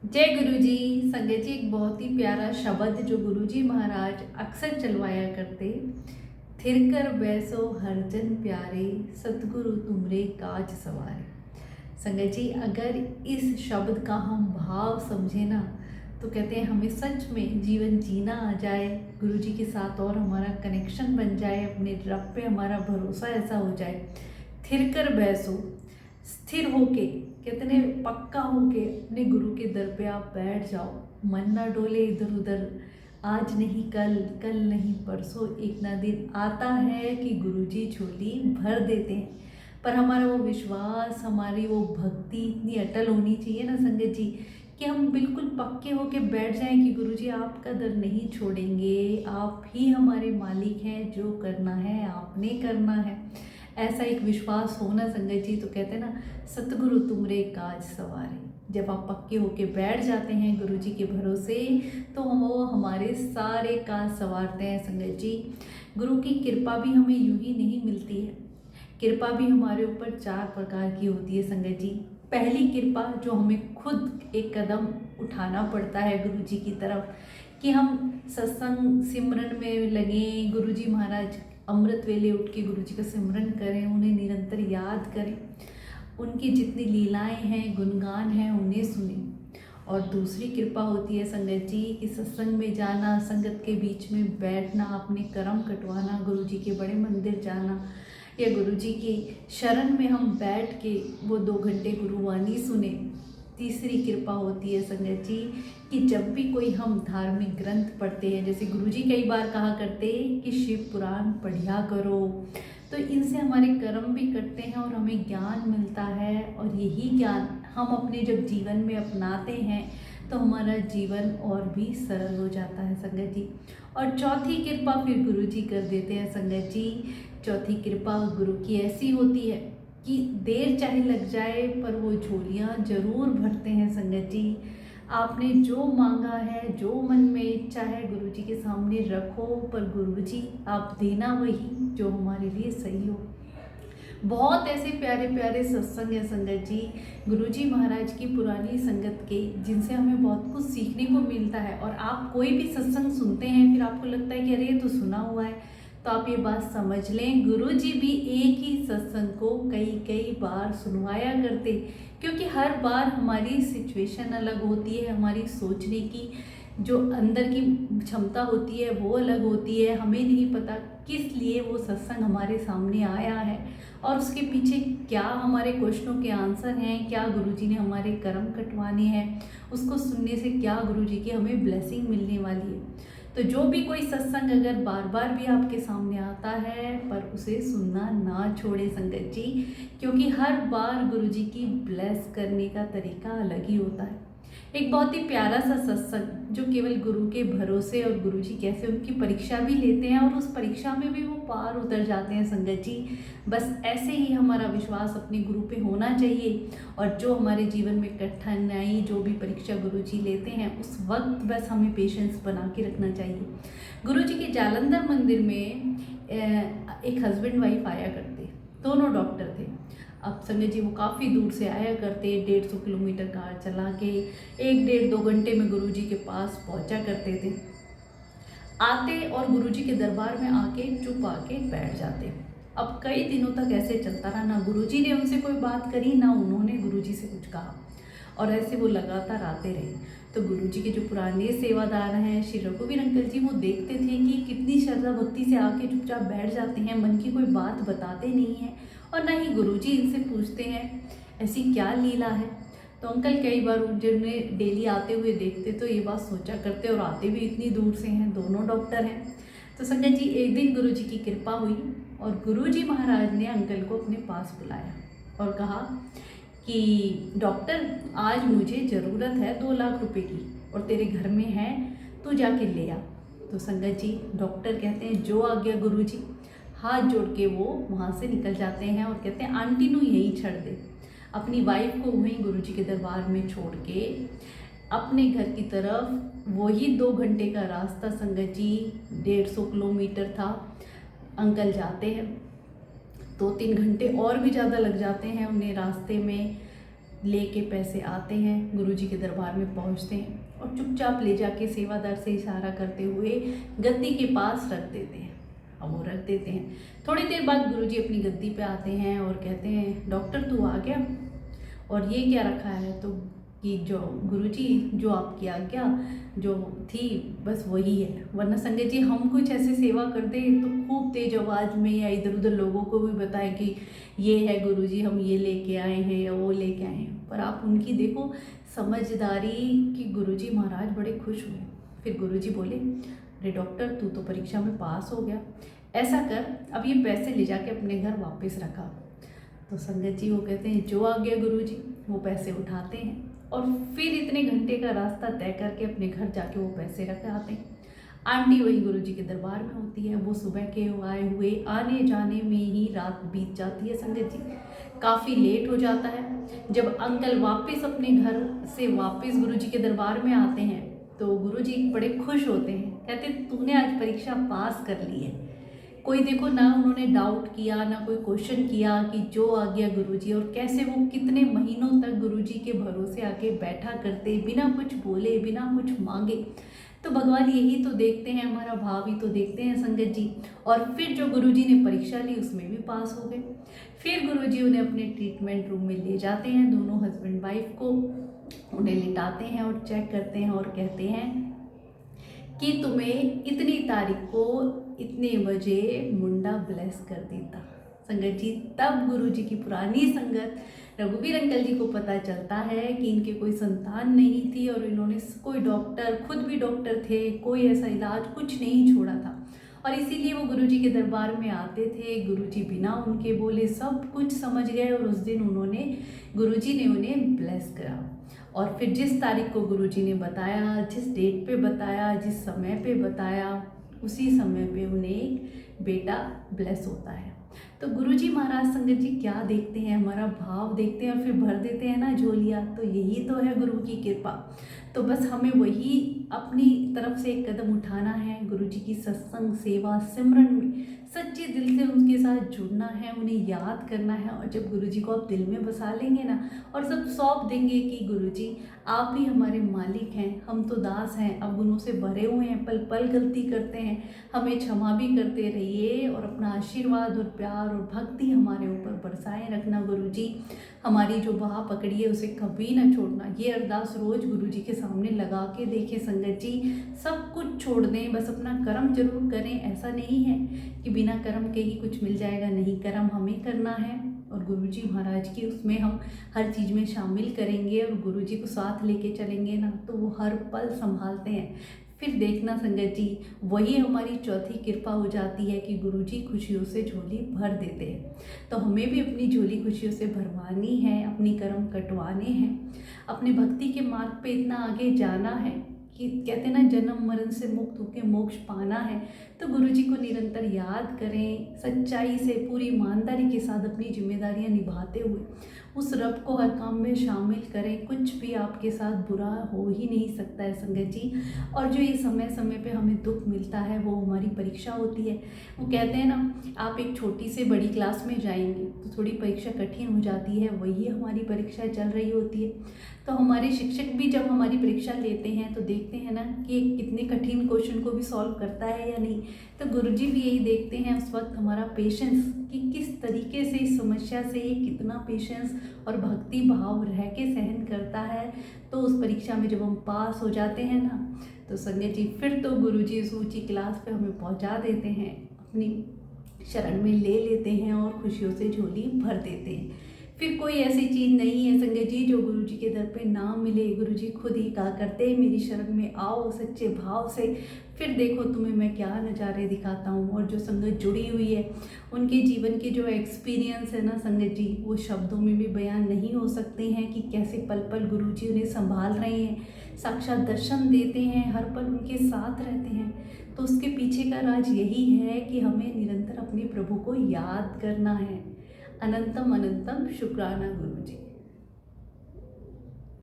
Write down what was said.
जय गुरुजी। संगत जी, एक बहुत ही प्यारा शब्द जो गुरुजी महाराज अक्सर चलवाया करते, थिर कर बैसो हरजन प्यारे, सतगुरु तुमरे काज सवारे। संगत जी, अगर इस शब्द का हम भाव समझे ना, तो कहते हैं हमें सच में जीवन जीना आ जाए, गुरुजी के साथ और हमारा कनेक्शन बन जाए, अपने रब पे हमारा भरोसा ऐसा हो जाए। थिर कर बैसो, स्थिर होके, कहते हैं पक्का होके अपने गुरु के दर पे आप बैठ जाओ। मन ना डोले इधर उधर, आज नहीं कल, कल नहीं परसों, एक ना दिन आता है कि गुरुजी झोली भर देते हैं। पर हमारा वो विश्वास, हमारी वो भक्ति इतनी अटल होनी चाहिए ना संगत जी, कि हम बिल्कुल पक्के होके बैठ जाएं कि गुरुजी आपका दर नहीं छोड़ेंगे, आप ही हमारे मालिक हैं, जो करना है आपने करना है। ऐसा एक विश्वास होना संगत जी, तो कहते हैं ना, सतगुरु तुमरे काज सवारे। जब आप पक्के होके बैठ जाते हैं गुरु जी के भरोसे, तो वो हमारे सारे काज संवारते हैं संगत जी। गुरु की कृपा भी हमें यूं ही नहीं मिलती है। कृपा भी हमारे ऊपर 4 प्रकार की होती है संगत जी। पहली कृपा जो हमें खुद एक कदम उठाना पड़ता है गुरु जी की तरफ, कि हम सत्संग सिमरन में लगे, गुरु जी महाराज अमृत वेले उठ के गुरु जी का सिमरन करें, उन्हें निरंतर याद करें, उनकी जितनी लीलाएं हैं, गुणगान हैं, उन्हें सुने। और दूसरी कृपा होती है संगत जी कि सत्संग में जाना, संगत के बीच में बैठना, अपने कर्म कटवाना, गुरु जी के बड़े मंदिर जाना, या गुरु जी की शरण में हम बैठ के वो 2 घंटे गुरुवाणी सुने। तीसरी कृपा होती है संगत जी कि जब भी कोई हम धार्मिक ग्रंथ पढ़ते हैं, जैसे गुरु जी कई बार कहा करते कि शिव पुराण पढ़िया करो, तो इनसे हमारे कर्म भी कटते हैं और हमें ज्ञान मिलता है। और यही ज्ञान हम अपने जब जीवन में अपनाते हैं, तो हमारा जीवन और भी सरल हो जाता है संगत जी। और चौथी कृपा फिर गुरु जी कर देते हैं संगत जी। चौथी कृपा गुरु की ऐसी होती है कि देर चाहे लग जाए, पर वो झोलियाँ जरूर भरते हैं संगत जी। आपने जो मांगा है, जो मन में इच्छा है, गुरु जी के सामने रखो, पर गुरु जी आप देना वही जो हमारे लिए सही हो। बहुत ऐसे प्यारे प्यारे सत्संग है संगत जी, गुरुजी महाराज की पुरानी संगत के, जिनसे हमें बहुत कुछ सीखने को मिलता है। और आप कोई भी सत्संग सुनते हैं, फिर आपको लगता है कि अरे ये तो सुना हुआ है, तो आप ये बात समझ लें, गुरुजी भी एक ही सत्संग को कई कई बार सुनवाया करते, क्योंकि हर बार हमारी सिचुएशन अलग होती है, हमारी सोचने की जो अंदर की क्षमता होती है वो अलग होती है। हमें नहीं पता किस लिए वो सत्संग हमारे सामने आया है, और उसके पीछे क्या हमारे क्वेश्चनों के आंसर हैं, क्या गुरुजी ने हमारे कर्म कटवाने हैं, उसको सुनने से क्या गुरुजी की हमें ब्लेसिंग मिलने वाली है। तो जो भी कोई सत्संग अगर बार बार भी आपके सामने आता है, पर उसे सुनना ना छोड़े संगत जी, क्योंकि हर बार गुरुजी की ब्लेस करने का तरीका अलग ही होता है। एक बहुत ही प्यारा सा सत्संग जो केवल गुरु के भरोसे, और गुरु जी कैसे उनकी परीक्षा भी लेते हैं और उस परीक्षा में भी वो पार उतर जाते हैं संगत जी। बस ऐसे ही हमारा विश्वास अपने गुरु पे होना चाहिए, और जो हमारे जीवन में कठिनाई, जो भी परीक्षा गुरु जी लेते हैं, उस वक्त बस हमें पेशेंस बना के रखना चाहिए। गुरु जी के जालंधर मंदिर में एक हस्बैंड वाइफ आया करते, दोनों डॉक्टर थे। अब संगत जी वो काफ़ी दूर से आया करते, 150 किलोमीटर कार चला के 1 डेढ़ 2 घंटे में गुरुजी के पास पहुंचा करते थे। आते और गुरुजी के दरबार में आके चुप आके बैठ जाते। अब कई दिनों तक ऐसे चलता रहा, ना गुरुजी ने उनसे कोई बात करी, ना उन्होंने गुरुजी से कुछ कहा, और ऐसे वो लगातार आते रहे। तो गुरुजी के जो पुराने सेवादार हैं श्री रघुवीर अंकल जी, वो देखते थे कि कितनी श्रद्धा भक्ति से आके चुपचाप बैठ जाते हैं, मन की कोई बात बताते नहीं हैं, और ना ही गुरुजी इनसे पूछते हैं ऐसी क्या लीला है। तो अंकल कई बार जिन्हें डेली आते हुए देखते, तो ये बात सोचा करते, और आते भी इतनी दूर से हैं, दोनों डॉक्टर हैं। तो संगत जी, एक दिन गुरुजी की कृपा हुई, और गुरुजी महाराज ने अंकल को अपने पास बुलाया और कहा कि डॉक्टर, आज मुझे ज़रूरत है 2 लाख रुपए की, और तेरे घर में है, तू जाके ले आ। तो संगत जी, डॉक्टर कहते हैं जो आ गया गुरुजी, हाथ जोड़ के वो वहाँ से निकल जाते हैं और कहते हैं आंटी नू यहीं छड़ दे। अपनी वाइफ को वहीं गुरुजी के दरबार में छोड़ के अपने घर की तरफ, वही 2 घंटे का रास्ता संगत जी, 150 किलोमीटर था, अंकल जाते हैं। 2-3 घंटे और भी ज़्यादा लग जाते हैं उन्हें रास्ते में। लेके पैसे आते हैं, गुरुजी के दरबार में पहुंचते हैं और चुपचाप ले जाके सेवादार से इशारा करते हुए गद्दी के पास रख देते हैं। अब वो रख देते हैं। थोड़ी देर बाद गुरुजी अपनी गद्दी पे आते हैं और कहते हैं, डॉक्टर तू आ गया और ये क्या रखा है? तो कि जो गुरुजी जो आपकी आज्ञा जो थी बस वही है, वरना संगत जी हम कुछ ऐसे सेवा कर दें तो खूब तेज आवाज़ में या इधर उधर लोगों को भी बताएं कि ये है गुरुजी, हम ये लेके आए हैं या वो लेके आए हैं। पर आप उनकी देखो समझदारी कि गुरुजी महाराज बड़े खुश हुए। फिर गुरुजी बोले, अरे डॉक्टर तू तो परीक्षा में पास हो गया, ऐसा कर अब ये पैसे ले जाके अपने घर वापस रखा। तो संगत जी वो कहते हैं, जो आ गया गुरुजी। वो पैसे उठाते हैं और फिर इतने घंटे का रास्ता तय करके अपने घर जाके वो पैसे रख आते हैं। आंटी वही गुरुजी के दरबार में होती है। वो सुबह के आए हुए आने जाने में ही रात बीत जाती है। संगत जी काफ़ी लेट हो जाता है। जब अंकल वापस अपने घर से वापस गुरुजी के दरबार में आते हैं तो गुरुजी बड़े खुश होते हैं, कहते तूने आज परीक्षा पास कर ली है। कोई देखो ना उन्होंने डाउट किया ना कोई क्वेश्चन किया कि जो आ गया गुरुजी, और कैसे वो कितने महीनों तक गुरुजी के भरोसे आके बैठा करते बिना कुछ बोले बिना कुछ मांगे। तो भगवान यही तो देखते हैं, हमारा भाव ही तो देखते हैं संगत जी। और फिर जो गुरुजी ने परीक्षा ली उसमें भी पास हो गए। फिर गुरुजी उन्हें अपने ट्रीटमेंट रूम में ले जाते हैं, दोनों हस्बैंड वाइफ को उन्हें लिटाते हैं और चेक करते हैं और कहते हैं कि तुम्हें इतनी तारीख को इतने बजे मुंडा ब्लेस कर देता। संगत जी तब गुरुजी की पुरानी संगत रघुवीर अंकल जी को पता चलता है कि इनके कोई संतान नहीं थी और इन्होंने कोई डॉक्टर, खुद भी डॉक्टर थे, कोई ऐसा इलाज कुछ नहीं छोड़ा था। और इसीलिए वो गुरुजी के दरबार में आते थे। गुरुजी बिना उनके बोले सब कुछ समझ गए और उस दिन गुरुजी ने उन्हें ब्लेस करा। और फिर जिस तारीख को गुरुजी ने बताया, जिस डेट पे बताया, जिस समय पे बताया, उसी समय पे उन्हें एक बेटा ब्लेस होता है। तो गुरुजी महाराज संगत जी क्या देखते हैं, हमारा भाव देखते हैं और फिर भर देते हैं ना झोलियाँ। तो यही तो है गुरु की कृपा। तो बस हमें वही अपनी तरफ से एक कदम उठाना है, गुरुजी की सत्संग सेवा सिमरन में सच्चे दिल से उनके साथ जुड़ना है, उन्हें याद करना है। और जब गुरुजी को आप दिल में बसा लेंगे ना और सब सौंप देंगे कि गुरुजी आप ही हमारे मालिक हैं, हम तो दास हैं, अवगुणों से भरे हुए हैं, पल पल गलती करते हैं, हमें क्षमा भी करते रहिए और अपना आशीर्वाद और प्यार और भक्ति हमारे ऊपर बरसाए रखना गुरुजी। हमारी जो बाह पकड़ी है उसे कभी ना छोड़ना। ये अरदास रोज गुरुजी के सामने लगा के देखें संगत जी। सब कुछ छोड़ दें, बस अपना कर्म जरूर करें। ऐसा नहीं है कि बिना कर्म के ही कुछ मिल जाएगा, नहीं, कर्म हमें करना है और गुरुजी महाराज की उसमें हम हर चीज़ में शामिल करेंगे और गुरुजी को साथ लेके चलेंगे ना तो वो हर पल संभालते हैं। फिर देखना संगत जी वही हमारी चौथी कृपा हो जाती है कि गुरुजी खुशियों से झोली भर देते हैं। तो हमें भी अपनी झोली खुशियों से भरवानी है, अपनी कर्म कटवाने हैं, अपने भक्ति के मार्ग पे इतना आगे जाना है कि कहते हैं ना जन्म मरण से मुक्त होकर मोक्ष पाना है। तो गुरुजी को निरंतर याद करें, सच्चाई से पूरी ईमानदारी के साथ अपनी जिम्मेदारियां निभाते हुए उस रब को हर काम में शामिल करें। कुछ भी आपके साथ बुरा हो ही नहीं सकता है संगत जी। और जो ये समय समय पे हमें दुख मिलता है वो हमारी परीक्षा होती है। वो कहते हैं ना आप एक छोटी से बड़ी क्लास में जाएंगे तो थोड़ी परीक्षा कठिन हो जाती है, वही हमारी परीक्षा चल रही होती है। तो हमारे शिक्षक भी जब हमारी परीक्षा लेते हैं तो देखते हैं ना कि कितने कठिन क्वेश्चन को भी सॉल्व करता है या नहीं। तो गुरुजी भी यही देखते हैं उस वक्त हमारा पेशेंस कि किस तरीके से इस समस्या से ये कितना पेशेंस और भक्ति भाव रह के सहन करता है। तो उस परीक्षा में जब हम पास हो जाते हैं ना तो संजय जी फिर तो गुरुजी उस ऊंची क्लास पे हमें पहुंचा देते हैं, अपनी शरण में ले लेते हैं और खुशियों से झोली भर देते हैं। फिर कोई ऐसी चीज़ नहीं है संगत जी जो गुरुजी के दर पे ना मिले। गुरुजी खुद ही कहा करते हैं मेरी शरण में आओ सच्चे भाव से, फिर देखो तुम्हें मैं क्या नज़ारे दिखाता हूँ। और जो संगत जुड़ी हुई है उनके जीवन के जो एक्सपीरियंस है ना संगत जी वो शब्दों में भी बयान नहीं हो सकते हैं कि कैसे पल पल गुरुजी उन्हें संभाल रहे हैं, साक्षात दर्शन देते हैं, हर पल उनके साथ रहते हैं। तो उसके पीछे का राज यही है कि हमें निरंतर अपने प्रभु को याद करना है। अनंतम अनंतम शुक्राना गुरुजी।